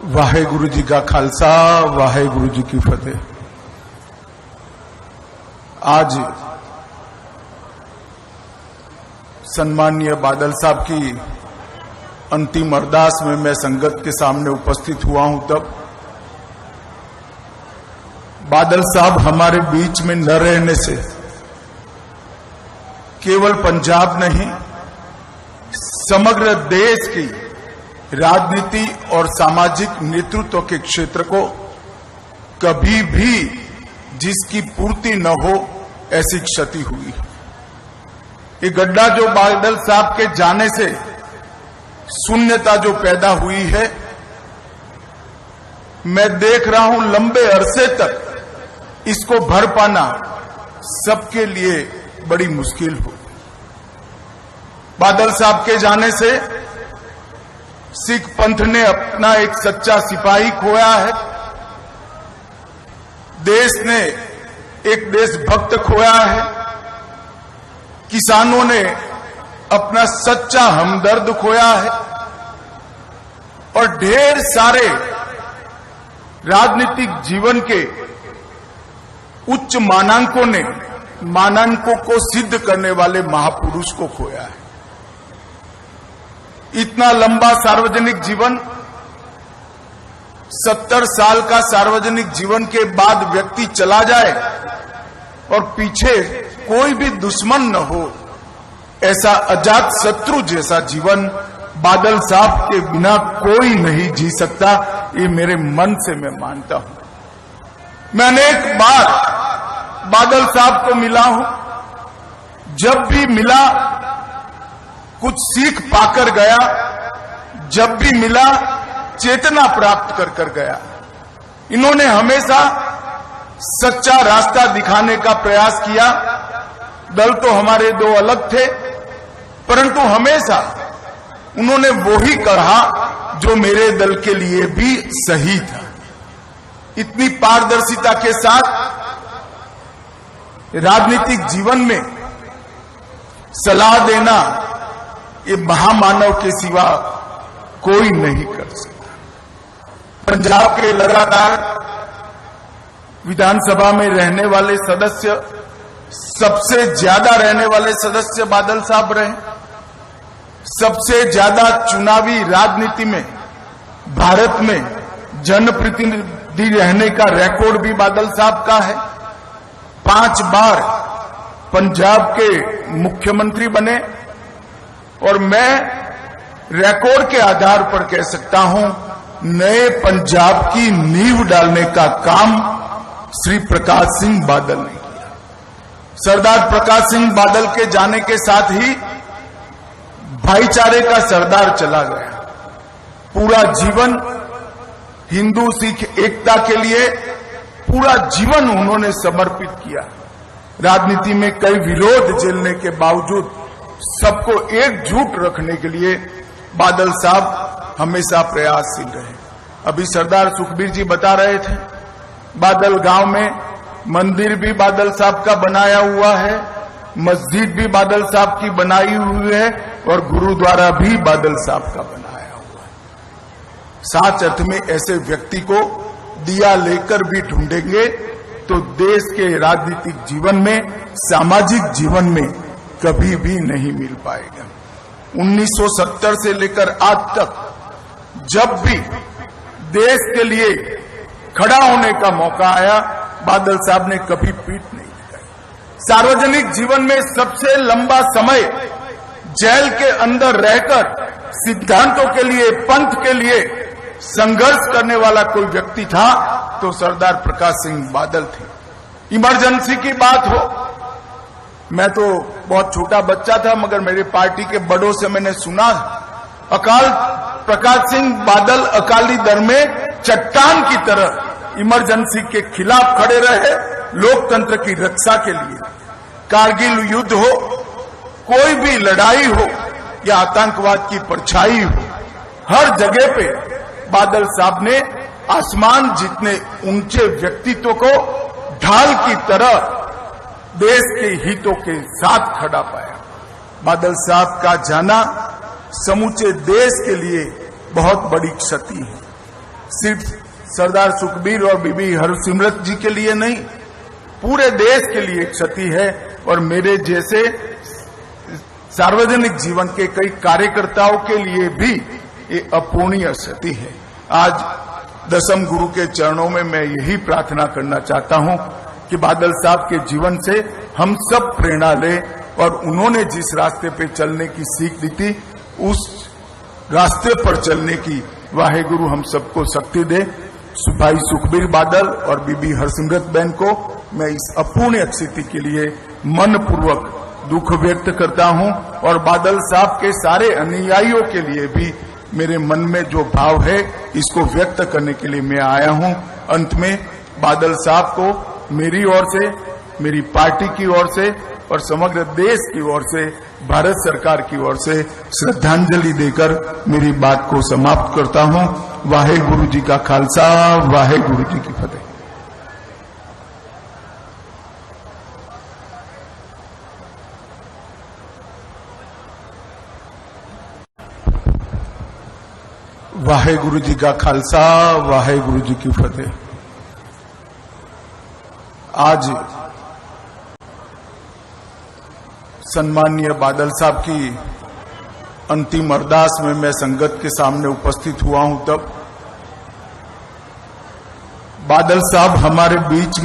वाहेगुरु जी का खालसा, वाहेगुरु जी की फतेह। आज सम्माननीय बादल साहब की अंतिम अरदास में मैं संगत के सामने उपस्थित हुआ हूं। तब बादल साहब हमारे बीच में न रहने से केवल पंजाब नहीं, समग्र देश की राजनीति और सामाजिक नेतृत्व के क्षेत्र को कभी भी जिसकी पूर्ति न हो ऐसी क्षति हुई। ये गड्ढा जो बादल साहब के जाने से शून्यता जो पैदा हुई है, मैं देख रहा हूं लंबे अरसे तक इसको भर पाना सबके लिए बड़ी मुश्किल हो। बादल साहब के जाने से सिख पंथ ने अपना एक सच्चा सिपाही खोया है, देश ने एक देशभक्त खोया है, किसानों ने अपना सच्चा हमदर्द खोया है और ढेर सारे राजनीतिक जीवन के उच्च मानांकों को सिद्ध करने वाले महापुरुष को खोया है। इतना लंबा सार्वजनिक जीवन, 70 साल का सार्वजनिक जीवन के बाद व्यक्ति चला जाए और पीछे कोई भी दुश्मन न हो, ऐसा अजात शत्रु जैसा जीवन बादल साहब के बिना कोई नहीं जी सकता। ये मेरे मन से मैं मानता हूं। मैं अनेक बार बादल साहब को मिला हूं, जब भी मिला कुछ सीख पाकर गया, जब भी मिला चेतना प्राप्त कर गया। इन्होंने हमेशा सच्चा रास्ता दिखाने का प्रयास किया। दल तो हमारे दो अलग थे, परंतु हमेशा उन्होंने वो ही कहा जो मेरे दल के लिए भी सही था। इतनी पारदर्शिता के साथ राजनीतिक जीवन में सलाह देना ये महामानव के सिवा कोई नहीं कर सकता। पंजाब के लगातार विधानसभा में रहने वाले सदस्य, सबसे ज्यादा रहने वाले सदस्य बादल साहब रहे। सबसे ज्यादा चुनावी राजनीति में भारत में जनप्रतिनिधि रहने का रिकॉर्ड भी बादल साहब का है। 5 बार पंजाब के मुख्यमंत्री बने और मैं रिकॉर्ड के आधार पर कह सकता हूं, नए पंजाब की नींव डालने का काम श्री प्रकाश सिंह बादल ने किया। सरदार प्रकाश सिंह बादल के जाने के साथ ही भाईचारे का सरदार चला गया। पूरा जीवन हिंदू सिख एकता के लिए पूरा जीवन उन्होंने समर्पित किया। राजनीति में कई विरोध झेलने के बावजूद सबको एकजुट रखने के लिए बादल साहब हमेशा प्रयासशील रहे। अभी सरदार सुखबीर जी बता रहे थे, बादल गांव में मंदिर भी बादल साहब का बनाया हुआ है, मस्जिद भी बादल साहब की बनाई हुई है और गुरुद्वारा भी बादल साहब का बनाया हुआ है। साच अर्थ में ऐसे व्यक्ति को दिया लेकर भी ढूंढेंगे तो देश के राजनीतिक जीवन में, सामाजिक जीवन में कभी भी नहीं मिल पाएगा। 1970 से लेकर आज तक जब भी देश के लिए खड़ा होने का मौका आया, बादल साहब ने कभी पीठ नहीं दिखाई। सार्वजनिक जीवन में सबसे लंबा समय जेल के अंदर रहकर सिद्धांतों के लिए, पंथ के लिए संघर्ष करने वाला कोई व्यक्ति था तो सरदार प्रकाश सिंह बादल थे। इमरजेंसी की बात हो, मैं तो बहुत छोटा बच्चा था, मगर मेरी पार्टी के बड़ों से मैंने सुना, अकाल प्रकाश सिंह बादल अकाली दल में चट्टान की तरह इमरजेंसी के खिलाफ खड़े रहे, लोकतंत्र की रक्षा के लिए। कारगिल युद्ध हो, कोई भी लड़ाई हो या आतंकवाद की परछाई हो, हर जगह पे बादल साहब ने आसमान जितने ऊंचे व्यक्तित्व को ढाल की तरह देश के हितों के साथ खड़ा पाया। बादल साहब का जाना समूचे देश के लिए बहुत बड़ी क्षति है। सिर्फ सरदार सुखबीर और बीबी हरसिमरत जी के लिए नहीं, पूरे देश के लिए क्षति है और मेरे जैसे सार्वजनिक जीवन के कई कार्यकर्ताओं के लिए भी ये अपूर्णीय क्षति है। आज दशम गुरु के चरणों में मैं यही प्रार्थना करना चाहता हूं कि बादल साहब के जीवन से हम सब प्रेरणा लें और उन्होंने जिस रास्ते पे चलने की सीख दी थी उस रास्ते पर चलने की वाहेगुरु हम सबको शक्ति दे। भाई सुखबीर बादल और बीबी हरसिमरत बहन को मैं इस अपूर्णीय स्थिति के लिए मन पूर्वक दुख व्यक्त करता हूं और बादल साहब के सारे अनुयायियों के लिए भी मेरे मन में जो भाव है इसको व्यक्त करने के लिए मैं आया हूं। अंत में बादल साहब को मेरी ओर से, मेरी पार्टी की ओर से और समग्र देश की ओर से, भारत सरकार की ओर से श्रद्धांजलि देकर मेरी बात को समाप्त करता हूं। वाहेगुरु जी का खालसा, वाहेगुरु जी की फतेह। वाहेगुरु जी का खालसा, वाहेगुरु जी की फतेह। आज सम्माननीय बादल साहब की अंतिम अरदास में मैं संगत के सामने उपस्थित हुआ हूं, तब बादल साहब हमारे बीच